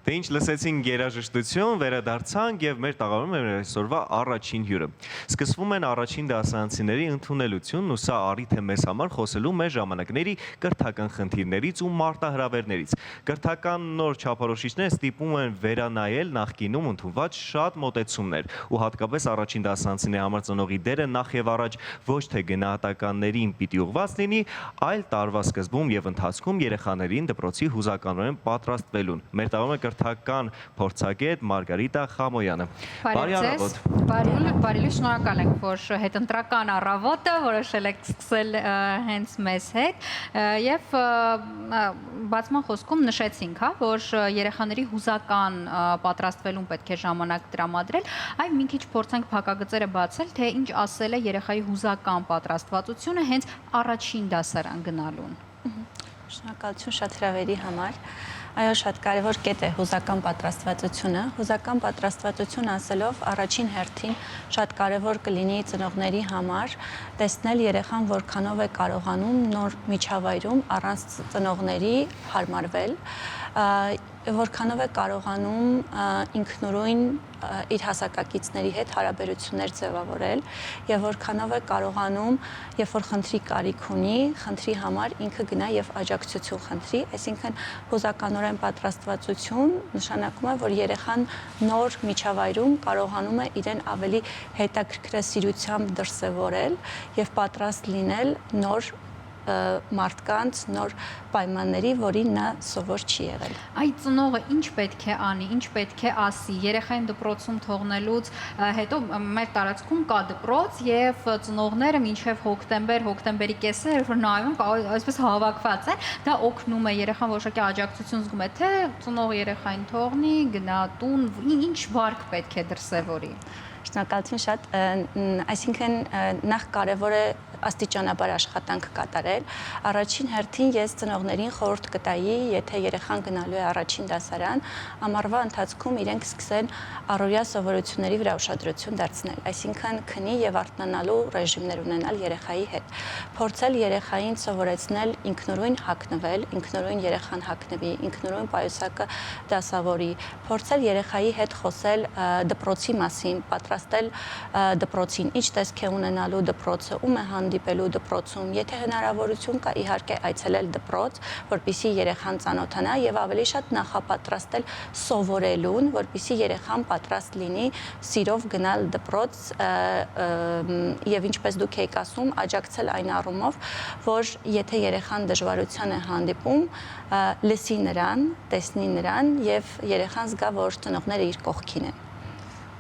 Դե ինչ լսեցինք երաժշտություն, վերադարձանք եւ մեր տաղավարում է այսօրվա առաջին հյուրը։ Սկսվում են առաջին դասարանցիների ընդունելությունն ու սա առիթ է մեզ համար խոսելու մեր ժամանակների կրթական խնդիրներից ու մարտահրավերներից։ Կրթական նոր չափորոշիչները ստիպում են վերանայել նախկինում ընդունված շատ մոտեցումներ ու հատկապես առաջին դասարանցիների համար ծնողի դերը նախ եւ առաջ ոչ թե գնահատականներին պիտի ուղղված լինի, այլ տարվա սկզբում եւ ընթացքում երեխաներին դպրոցի հուզականորեն պատրաստվելուն։ Մեր տաղավարում է կրթական փորձագետ Մարգարիտա Խամոյանը։ Բարի առավոտ։ Բարի շնորհակալ ենք, որ հետընտրական առավոտը որոշել եք սկսել հենց մեզ հետ եւ բացման խոսքում նշեցինք, որ երեխաների հուզական պատրաստվելուն պետք է ժամանակ տրամադրել, այ մի քիչ փորձենք փակագծերը բացել, թե ինչ ասել է երեխայի հուզական պատրաստվածությունը հենց առաջին դասարան գնալուն։ Շնորհակալություն շատ հրավերի համար։ Այո, շատ կարևոր կետ է հուզական պատրաստվածությունը։ Հուզական պատրաստվածություն ասելով առաջին հերթին շատ կարևոր կլինի ծնողների համար տեսնել երեխան որքանով է կարողանում նոր միջավայրում առանց ծնողների հարմարվել, որքանով է կարողանում ինքնուրույն իր հասակակիցների հետ հարաբերություններ ձևավորել եւ որքանով է կարողանում, երբ որ խնդրի կարիք ունի, խնդրի համար ինքը գնա եւ աջակցություն խնդրի, այսինքն հուզականորեն պատրաստվածություն նշանակում է, որ երեխան նոր միջավայրում կարողանում է իրեն ավելի հետաքրքրասիրությամբ դրսևորել եւ պատրաստ լինել նոր մարդկանց նոր պայմանների, որին նա սովոր չի եղել։ Այդ ծնողը ինչ պետք է անի, ինչ պետք է ասի, երեխային դպրոցում թողնելուց հետո մեր տարածքում կա դպրոց եւ ծնողները մինչեւ հոկտեմբերի կեսերը, երբ որ նայում այսպես հավաքված են, դա օգնում է երեխան որոշակի աջակցություն զգում է, թե ծնողը երեխային թողնի, գնա տուն, ինչ վարք պետք է դրսևորի։ Շնորհակալություն շատ, այսինքն նախ կարևոր է աստիճանաբար աշխատանք կատարել։ Առաջին հերթին ես ծնողներին խորհուրդ կտայի, եթե երեխան գնալու է առաջին դասարան, ամառվա ընթացքում իրենք սկսեն առօրյա սովորությունների վրա ուշադրություն դարձնել, այսինքն քնի եւ արթնանալու ռեժիմներ ունենալ երեխայի հետ։ Փորձել երեխային սովորեցնել ինքնուրույն հագնվել, ինքնուրույն երեխան հագնվի, ինքնուրույն պայուսակը դասավորի, փորձել երեխայի հետ խոսել դպրոցի մասին, պատրաստել դպրոցին, ինչ տեսք է ունենալու դպրոցը, ում է հանդիպելու դպրոցում, եթե հնարավորություն կա իհարկե այցելել դպրոց, որպեսզի երեխան ծանոթանա եւ ավելի շատ նախապատրաստել սովորելուն, որպեսզի երեխան պատրաստ լինի սիրով գնալ դպրոց եւ ինչպես դուք եք ասում, աջակցել այն առումով, որ եթե երեխան դժվարության է հանդիպում, լսի նրան, տեսնի նրան եւ երեխան զգա, որ ծնողները իր կողքին են։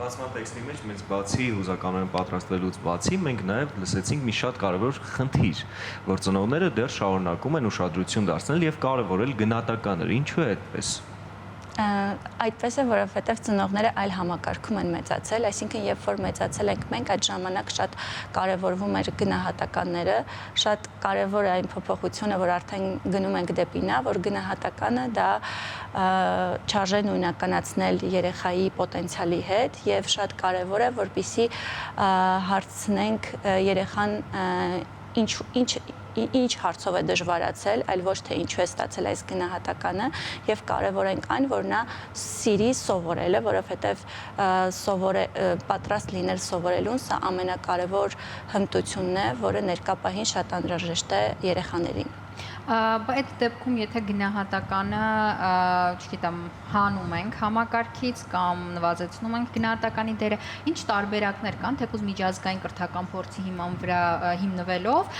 Բացման տեքստի մեջ մեզ բացի հուզականորեն պատրաստվելուց բացի մենք նաև լսեցինք մի շատ կարևոր խնդիր, որ ծնողները դեռ շարունակում են ուշադրություն դարձնել եւ կարևորել գնահատականը։ Ինչու է այդպես։ Այդպես է, որովհետև ծնողները այլ համակարգում են մեծացել, այսինքն երբ որ մեծացել ենք մենք, այդ ժամանակ շատ կարևորվում էր գնահատականները, շատ կարևոր է այն փոփոխությունը, որ արդեն գնում ենք դեպի նա, որ գնահատականը դա չարժե նույնականացնել երեխայի պոտենցիալի հետ եւ շատ կարևոր է, որպեսզի հարցնենք երեխան ինչ հարցով է դժվարացել, այլ ոչ թե ինչու է ստացել այս գնահատականը եւ կարեւորենք այն, որ նա սիրի սովորելը, որովհետեւ պատրաստ լինել սովորելուն, սա ամենակարևոր հմտությունն է, որը ներկա պահին շատ անհրաժեշտ է երեխաներին։ Այդ դեպքում, եթե գնահատականը, չգիտեմ, հանում ենք համակարգից կամ նվազեցնում ենք գնահատականի դերը, ինչ տարբերակներ կան, թեկուզ միջազգային կրթական փորձի հիման վրա հիմնվելով,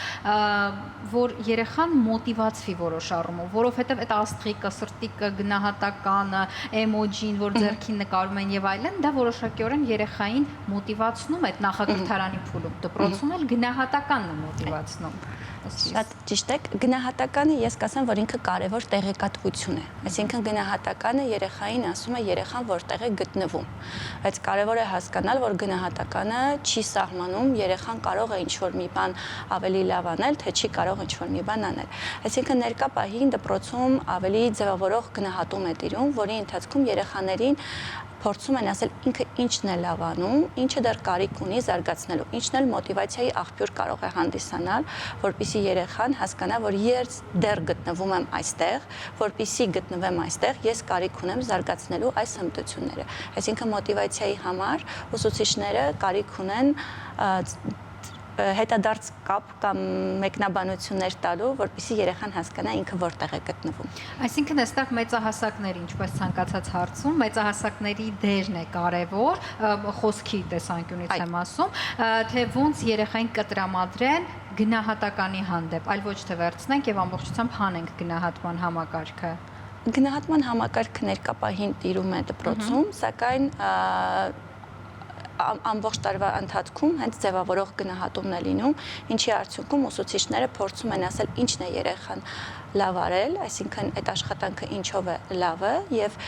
որ երեխան մոտիվացվի որոշ առումով, որովհետև այդ աստղիկը, սրտիկը, գնահատականը, էմոջին, որ ձեռքին նկարում են եւ այլն, դա որոշակիորեն երեխային մոտիվացնում է այդ նախակրթարանի փուլում, դպրոցում էլ գնահատականն է մոտիվացնում։ Շատ ճիշտ եք, գնահատականը ես կասեմ, որ ինքը կարևոր տեղեկատվություն է, այսինքն գնահատականը երեխային ասում է երեխան որտեղ է գտնվում, բայց կարևոր է հասկանալ, որ գնահատականը չի սահմանում երեխան կարող է ինչ-որ մի բան ավելի լավ անել, թե չի կարող ինչ-որ մի բան անել, այսինքն ներկա պահին դպրոցում ավելի ձևավորող գնահատում է տիրում, որի ընթացքում երեխաներին փորձում են ասել ինքը ինչն է լավ անում, ինչը դեռ կարիք ունի զարգացնելու, ինչն էլ մոտիվացիայի աղբյուր կարող է հանդիսանալ, որպեսզի երեխան հասկանա, որ ես դեռ գտնվում եմ այստեղ, որպեսզի գտնվեմ այստեղ, ես կարիք ունեմ զարգացնելու այս հմտությունները։ Այսինքն մոտիվացիայի համար ուսուցիչները կարիք ունեն հետադարձ կապ կամ մեկնաբանություններ տալու, որպեսզի երեխան հասկանա ինքը որտեղ է գտնվում։ Այսինքն այստեղ մեծահասակների, ինչպես ցանկացած հարցում, մեծահասակների դերն է կարևոր, խոսքի տեսանկյունից եմ ասում, թե ոնց երեխային կտրամադրեն գնահատականի հանդեպ, այլ ոչ թե վերցնենք եւ ամբողջությամբ հանենք գնահատման համակարգը։ Գնահատման համակարգը ներկապահին տիրում է դպրոցում, սակայն ամբողջ տարվա ընթացքում հենց ձևավորող գնահատումն է լինում, ինչի արդյունքում ուսուցիչները փորձում են ասել ինչն է երեխան լավ արել, այսինքն այդ աշխատանքը ինչով է լավը եւ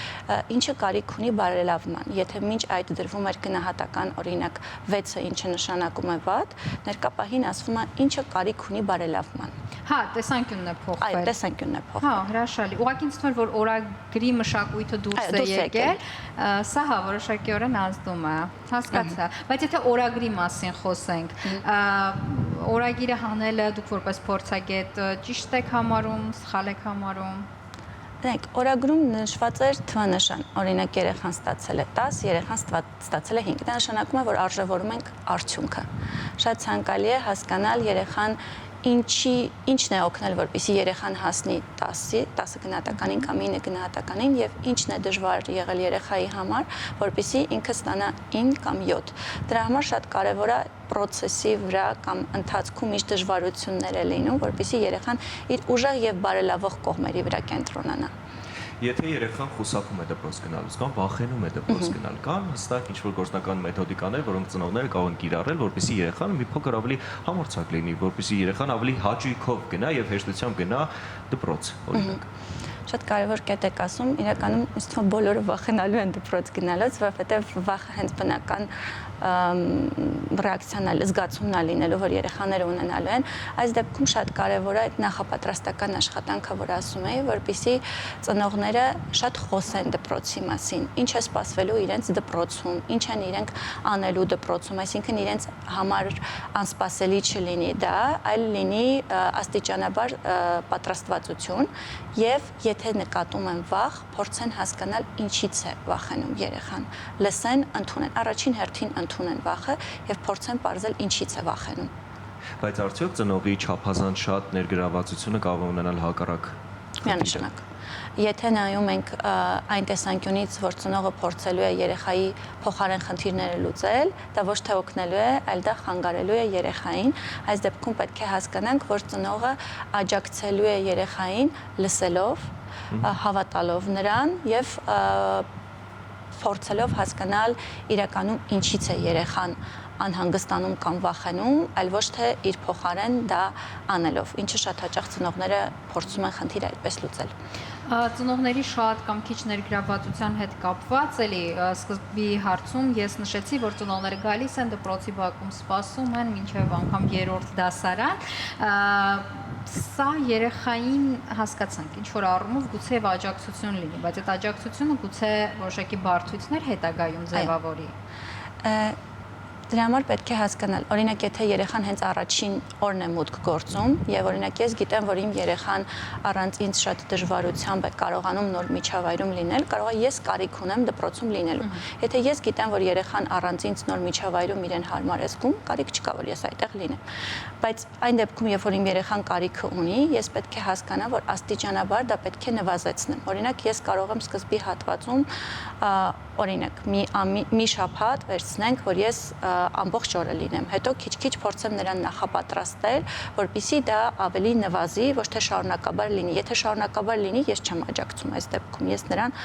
ինչը կարիք ունի բարելավման։ Եթե մինչ այդ դրվում էր գնահատական օրինակ 6-ը, ինչը նշանակում է վատ, ներկապահին ասվում է ինչը կարիք ունի բարելավման։ Հա, տեսանկյունն է փոխվել։ Այո, տեսանկյունն է փոխվել։ Հա, հրաշալի։ Ուղղակի ինձ թվում է, որ օրագրի մշակույթը դուրս է եկել, սա հա որոշակիորեն ազդում է։ Հասկացա։ Բայց եթե օրագրի մասին խոսենք, օրագիրը հանելը դուք որպես փորձագետ ճիշտ եք համարում, սխալ եք համարում։ Դեք, օրագրում նշված էր թվանշան, օրինակ երեխան ստացել է 10, երեխան ստացել է 5, դա նշանակում է, որ արժևորում ենք արդյունքը։ Շատ ցանկալի է հասկանալ երեխան ինչն է օգնել, որպեսզի երեխան հասնի 10 գնահատականին կամ 9 գնահատականին եւ ինչն է դժվար եղել երեխայի համար, որպեսզի ինքը ստանա 9 կամ 7։ Դրա համար շատ կարեւոր է process-ի վրա կամ ընթացքում ինչ դժվարություններ է լինում, որպեսզի երեխան իր ուժեղ եւ բարելավող կողմերի վրա կենտրոնանա։ Եթե երեխան խուսափում է դպրոց գնալուց կամ վախենում է դպրոց գնալ, կան հստակ ինչ-որ գործնական մեթոդիկաներ, որոնք ծնողները կարող են կիրառել, որպեսզի երեխան մի փոքր ավելի համարձակ լինի, որպեսզի երեխան ավելի հաճույքով գնա եւ հեշտությամբ գնա դպրոց, օրինակ։ Շատ կարևոր կետ եք ասում, իրականում ինձ թվում է բոլորը վախենալու են դպրոց գնալուց, որովհետև վախը հենց բնական ռեակցիան է, զգացումն է լինելու, որ երեխաները ունենալու են։ Այս դեպքում շատ կարևոր է այդ նախապատրաստական աշխատանքը, որ ասում էի, որպեսզի ծնողները շատ խոսեն դպրոցի մասին, ինչ է սպասվելու իրենց դպրոցում, ինչ են իրենք անելու դպրոցում, այսինքն իրենց համար անսպասելի չլինի դա, այլ լինի աստիճանաբար պատրաստվածություն եւ եթե նկատում են վախ, փորձեն հասկանալ ինչից է վախենում երեխան, լսեն, ընդունեն, առաջին հերթին ընդունեն վախը եւ փորձեն ողջել ինչից է վախենում։ Բայց արդյոք ծնողի չափազանց շատ ներգրավվածությունը կարող է ունենալ հակառակ միանշանակ։ Եթե նայում ենք այն տեսանկյունից, որ ծնողը փորձելու է երեխայի փոխարեն խնդիրները լուծել, դա ոչ թե օգնելու է, այլ դա խանգարելու է երեխային։ Այս դեպքում պետք է հասկանանք, որ ծնողը աջակցելու է երեխային լսելով, հավատալով նրան եւ փորձելով հասկանալ իրականում ինչից է երեխան անհանգստանում կամ վախենում, այլ ոչ թե իր փոխարեն դա անելով, ինչը շատ հաճախ ծնողները փորձում են խնդիրը այդպես լուծել։ Ծնողների շատ կամ քիչ ներգրավվածության հետ կապված էլի սկզբի հարցում ես նշեցի, որ ծնողները գալիս են դպրոցի բակում սպասում են մինչև անգամ 3-րդ դասարան։ Սա երեխային հասկացանք, ինչ որ առումով գուցե եւ աջակցություն լինի, բայց այդ աջակցությունը գուցե որոշակի բարդություններ հետագայում ձևավորի։ Դրա համար պետք է հասկանալ, օրինակ եթե երեխան հենց առաջին օրն է մուտք գործում եւ օրինակ ես գիտեմ, որ իմ երեխան առանց ինձ շատ դժվարությամբ է կարողանում նոր միջավայրում լինել, կարող է ես կարիք ունեմ դպրոցում լինելու։ Եթե ես գիտեմ, որ երեխան առանց ինձ նոր միջավայրում իրեն հարմար է զգում, կարիք չկա, որ ես այդտեղ լինեմ։ Բայց այն դեպքում, երբ որ իմ երեխան կարիքը ունի, ես պետք է հասկանամ, որ աստիճանաբար դա պետք է նվազեցնեմ։ Օրինակ ես կարող եմ սկզբի հատվածում օրինակ մի շաբաթ վերցնենք, որ ես ամբողջ օրը լինեմ, հետո քիչ-քիչ փորձեմ նրան նախապատրաստել, որպեսզի դա ավելի նվազի, ոչ թե շարունակաբար լինի։ Եթե շարունակաբար լինի, ես չեմ աջակցում այս դեպքում, ես նրան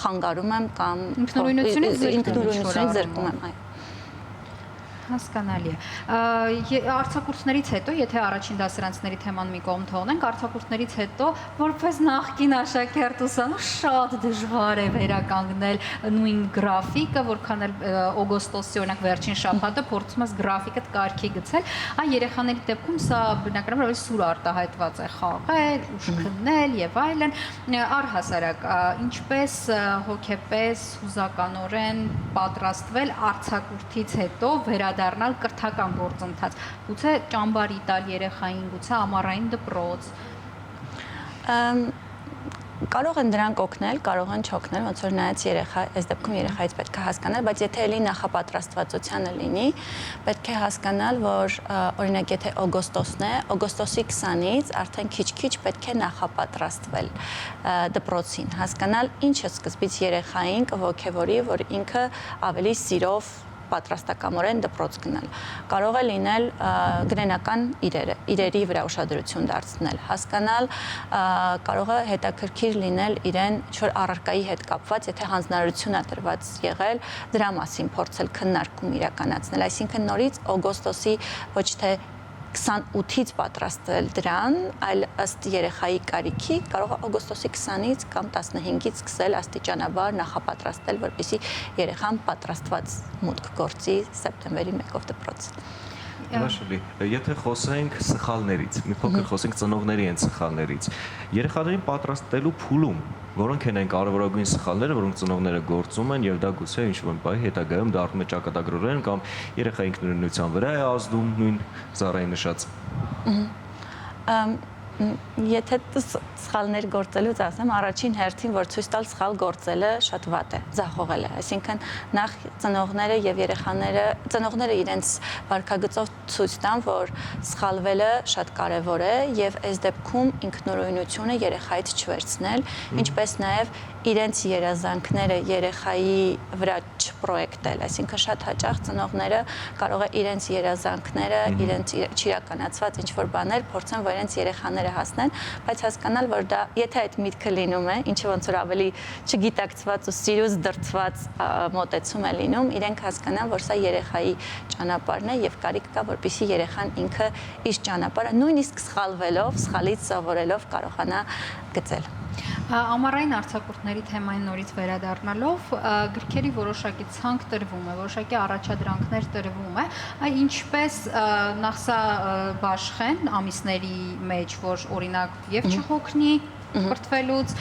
խանգարում եմ կամ ինքնուրույնությունից զրկում եմ, այո։ Հասկանալի է։ Արձակուրդներից հետո, եթե առաջին դասարանցիների թեման մի կողմ թողնենք, արձակուրդներից հետո որպես նախկին աշակերտ ուսանող շատ դժվար է վերականգնել նույն գրաֆիկը, որքան էլ օգոստոսի օրինակ վերջին շաբաթը փորձում ես գրաֆիկը կարգի գցել, այ երեխաների դեպքում սա բնականաբար ավելի սուր արտահայտված է խաղել, ուշ քննել եւ այլն, առհասարակ ինչպես հոգեպես հուզականորեն պատրաստվել արձակուրդից հետո վերադառնալ կրթական գործընթաց, գուցե ճամբարի տալ երեխային, գուցե ամառային դպրոց։ Կարող են դրանք օգնել, կարող են չօգնել, ոնց որ նայած երեխա, այս դեպքում երեխայից պետք է հասկանալ, բայց եթե էլի նախապատրաստվածությանը լինի, պետք է հասկանալ, որ օրինակ եթե օգոստոսն է, օգոստոսի 20-ից արդեն քիչ-քիչ պետք է նախապատրաստվել դպրոցին, հասկանալ ինչը սկզբից երեխային կողքեվորի, որ ինքը ավելի սիրով պատրաստակամորեն դպրոց գնալ։ Կարող է լինել գրենական իրերի վրա ուշադրություն դարձնել, հասկանալ, կարող է հետաքրքիր լինել իրեն ինչ-որ առարկայի հետ կապված, եթե հանձնարարություն է տրված եղել, դրա մասին փորձել քննարկում իրականացնել, այսինքն նորից օգոստոսի ոչ թե 28-ից պատրաստել դրան, այլ ըստ երեխայի կարիքի կարող է օգոստոսի 20-ից կամ 15-ից սկսել աստիճանաբար նախապատրաստել, որպեսզի երեխան պատրաստված մուտք գործի սեպտեմբերի 1-ով դպրոց։ Հրաշալի, եթե խոսենք սխալներից, մի փոքր խոսենք ծնողների են սխալներից, երեխաներին պատրաստելու փուլում, որոնք են կարևորագույն սխալները, որոնք ծնողները գործում են եւ դա գուցե ինչ-որ բանի հետագայում դառնում է ճակատագրորեն կամ երեխայի ինքնուրույնության վրա է ազդում նույն Զարայի նշած։ Եթե սխալներ գործելուց ասեմ, առաջին հերթին, որ ցույց տալ սխալ գործելը շատ վատ է, ձախողել է, այսինքն նախ ծնողները եւ երեխաները, ծնողները իրենց վարքագծով ցույց տան, որ սխալվելը շատ կարեւոր է եւ այս դեպքում ինքնուրույնությունը երեխայից չվերցնել, ինչպես նաեւ իրենց երազանքները երեխայի վրա չպրոյեկտել, այսինքն շատ հաճախ ծնողները կարող է իրենց երազանքները, իրենց չիրականացված ինչ-որ բաներ փորձեն, որ իրենց երեխաները հասնեն, բայց հասկանալ, որ դա, եթե այդ միտքը լինում է, ինչը ոնց որ ավելի չգիտակցված ու սիրուց դրծված մոտեցում է լինում, իրենք հասկանան, որ սա երեխայի ճանապարհն է եւ կարիք կա, որպեսզի երեխան ինքը իր ճանապարհը նույնիսկ սխալվելով, սխալից սովորելով կարողանա գծել։ Ամառային արձակուրդների թեմային նորից վերադառնալով, գրքերի որոշակի ցանկ տրվում է, որոշակի առաջադրանքներ տրվում է, ինչպես նախ սա բաշխեն ամիսների մեջ, որ օրինակ եւ չհոգնի կրթվելուց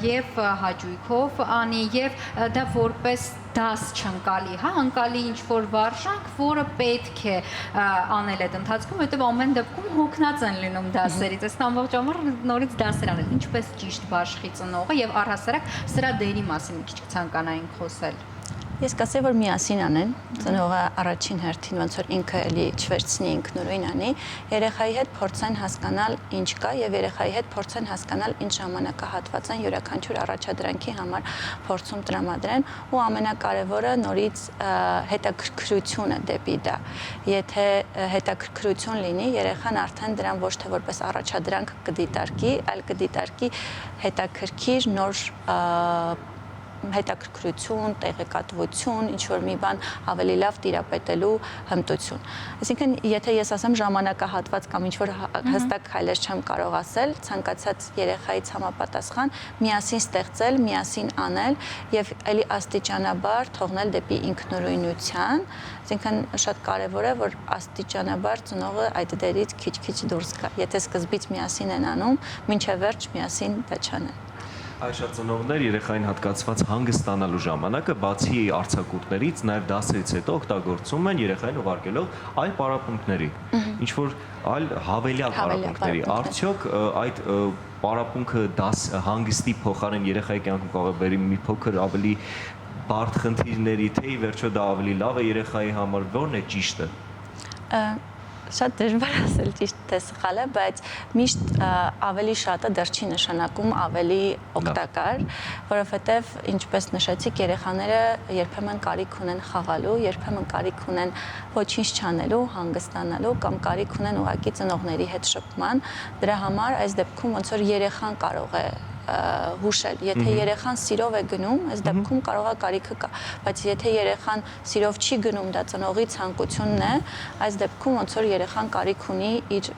եւ հաճույքով անի եւ դա որպես դաս չընկալի, հա, ընկալի ինչ-որ վարժանք, որը պետք է անել այդ ընթացքում, հետո ամեն դեպքում հոգնած են լինում դասերից, այս ամբողջ ամառ նորից դասեր անել, ինչպես ճիշտ բաշխի ծնողը եւ առհասարակ սրա դերի մասին մի քիչ ցանկանայինք խոսել։ Ես կասեի, որ միասին անեն, ծնողը առաջին հերթին ոնց որ ինքը էլի չվերցնի ինքնուրույն անի, երեխայի հետ փորձեն հասկանալ ինչ կա եւ երեխայի հետ փորձեն հասկանալ ինչ ժամանակահատված են յուրաքանչյուր առաջադրանքի համար փորձում տրամադրեն ու ամենակարևորը նորից հետաքրքրությունը դեպի դա։ Եթե հետաքրքրություն լինի, երեխան արդեն դրան ոչ թե որպես առաջադրանք կդիտարկի, այլ կդիտարկի հետաքրքիր նոր հետաքրքրություն, տեղեկատվություն, ինչ-որ մի բան ավելի լավ տիրապետելու հմտություն։ Այսինքն, եթե ես ասեմ ժամանակահատված կամ ինչ-որ հստակ քայլեր չեմ կարող ասել, ցանկացած երեխայից համապատասխան միասին ստեղծել, միասին անել եւ էլի աստիճանաբար թողնել դեպի ինքնուրույնության, այսինքն շատ կարեւոր է, որ աստիճանաբար ծնողը այդ դերից քիչ-քիչ դուրս գա։ Եթե սկզբից միասին են անում, մինչեւ վերջ միասին դա չանեն։ Այժմ ծնողներ երեխային հատկացված հանգստանալու ժամանակը բացի արձակուրդներից նաև դասերից հետո օգտագործում են երեխային ուղարկելով այլ պարապմունքների, ինչ որ այլ հավելյալ պարապմունքների։ Արդյոք այդ պարապմունքը դաս հանգստի փոխարեն երեխայի կյանքում կարող է բերի մի փոքր ավելի բարդ խնդիրների, թե ի վերջո դա ավելի լավ է երեխայի համար, ո՞րն է ճիշտը։ Շատ դժվար ասել ճիշտ թե սխալ է, բայց միշտ ավելի շատը դեռ չի նշանակում ավելի օգտակար, որովհետև ինչպես նշեցիք, երեխաները երբեմն կարիք ունեն խաղալու, երբեմն կարիք ունեն ոչինչ չանելու, հանգստանալու կամ կարիք ունեն ուղղակի ծնողների հետ շփման։ Դրա համար այս դեպքում ոնց որ երեխան կարող է հուշել։ Եթե երեխան սիրով է գնում, այս դեպքում կարող է կարիքը կա, բայց եթե երեխան սիրով չի գնում, դա ծնողի ցանկությունն է, այս դեպքում ոնց որ երեխան կարիք ունի իր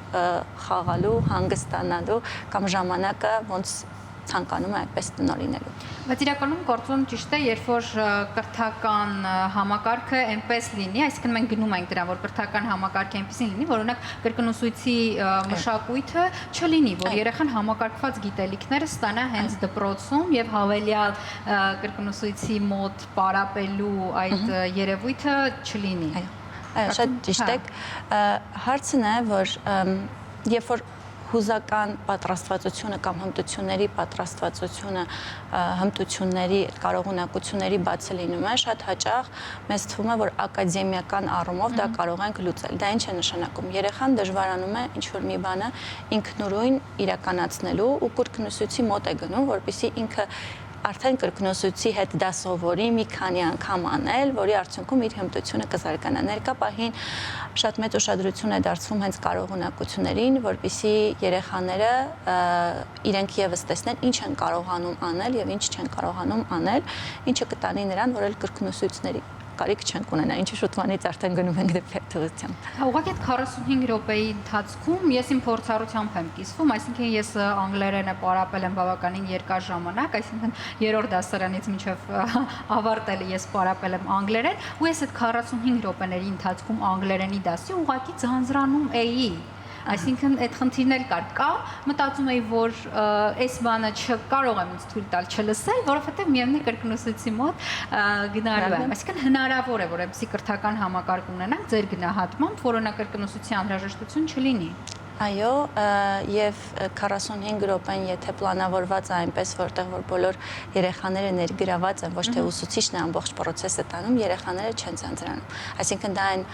խաղալու, հանգստանալու կամ ժամանակը ոնց ցանկանում է այդպես տնօրինելու։ Բայց իրականում գործում ճիշտ է, երբ որ կրթական համակարգը այնպես լինի, այսինքն մենք գնում ենք դրան, որ կրթական համակարգը այնպեսին լինի, որ օրինակ կրկնուսույցի մշակույթը չլինի, որ երեխան համակարգված գիտելիքները ստանա հենց դպրոցում եւ հավելյալ կրկնուսույցի մոտ պարապելու այդ երևույթը չլինի։ Այո, շատ ճիշտ եք։ Հարցն է, որ երբ որ հուզական պատրաստվածությունը կամ հմտությունների պատրաստվածությունը, հմտությունների կարողունակությունների բացը լինում է, շատ հաճախ մեզ թվում է, որ ակադեմիական առումով դա կարող ենք լուծել։ Դա ինչ է նշանակում։ Երեխան դժվարանում է ինչ-որ մի բանը ինքնուրույն իրականացնելու ու կրկնուսույցի մոտ է գնում, որպեսզի ինքը արդեն կրկնոսույցի հետ դա սովորի մի քանի անգամ անել, որի արդյունքում իր հմտությունը կզարգանա։ Ներկա պահին շատ մեծ ուշադրություն է դարձվում հենց կարողունակություններին, որպեսզի երեխաները իրենք եւս տեսնեն ինչ են կարողանում аնել եւ ինչ չեն կարողանում անել, ինչը կտանի նրան, որ էլ կրկնոսույցների կարիք չենք ունենա, ինչը շուտվանից արդեն գնում ենք դեպի թողությամբ։ Ուղղակի այդ 45 րոպեի ընթացքում ես իմ փորձառությամբ եմ կիսվում, այսինքն ես անգլերենը պարապել եմ բավականին երկար ժամանակ, այսինքն երրորդ դասարանից մինչև ավարտելը ես պարապել եմ անգլերեն, ու ես այդ 45 րոպեների ընթացքում անգլերենի դասի ուղղակի ձանձրանում էի։ Այսինքն այդ խնդիրն էլ կար, կամ մտածում էի, որ այս բանը չկարող եմ ինձ թույլ տալ չլսել, որովհետև միևնույն կրկնուսույցի մոտ գնալու եմ։ Այսինքն հնարավոր է, որ այնպեսի կրթական համակարգ ունենանք ձեր գնահատմամբ, որ օրինակ կրկնուսույցի անհրաժեշտություն չլինի։ Այո, եւ 45 րոպեն, եթե պլանավորված է այնպես, որտեղ որ բոլոր երեխաները ներգրաված են, ոչ թե ուսուցիչն է ամբողջ process-ը տանում, երեխաները չեն ձանձրանում։ Այսինքն դա այն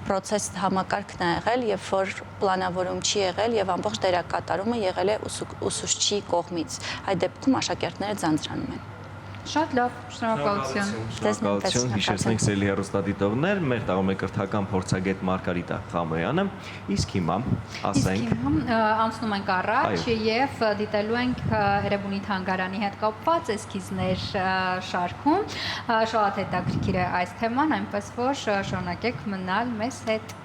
process համակարգն է եղել, երբ որ պլանավորում չի եղել եւ ամբողջ դերակատարումը եղել է ուսուցչի կողմից։ Այդ դեպքում աշակերտները ձանձրանում են։ Շատ լավ, շնորհակալություն։ Շնորհակալություն, հիշեցնենք սիրելի հեռուստադիտողներ, մեր տաղում է կրթական փորձագետ Մարգարիտա Խամոյանը, իսկ հիմա ասենք անցնում ենք առաջ եւ դիտելու ենք Էրեբունի թանգարանի հետ կապված էսքիզներ շարքում։ Շատ հետաքրքիր է այս թեման, այնպես որ շարունակեք մնալ մեզ հետ։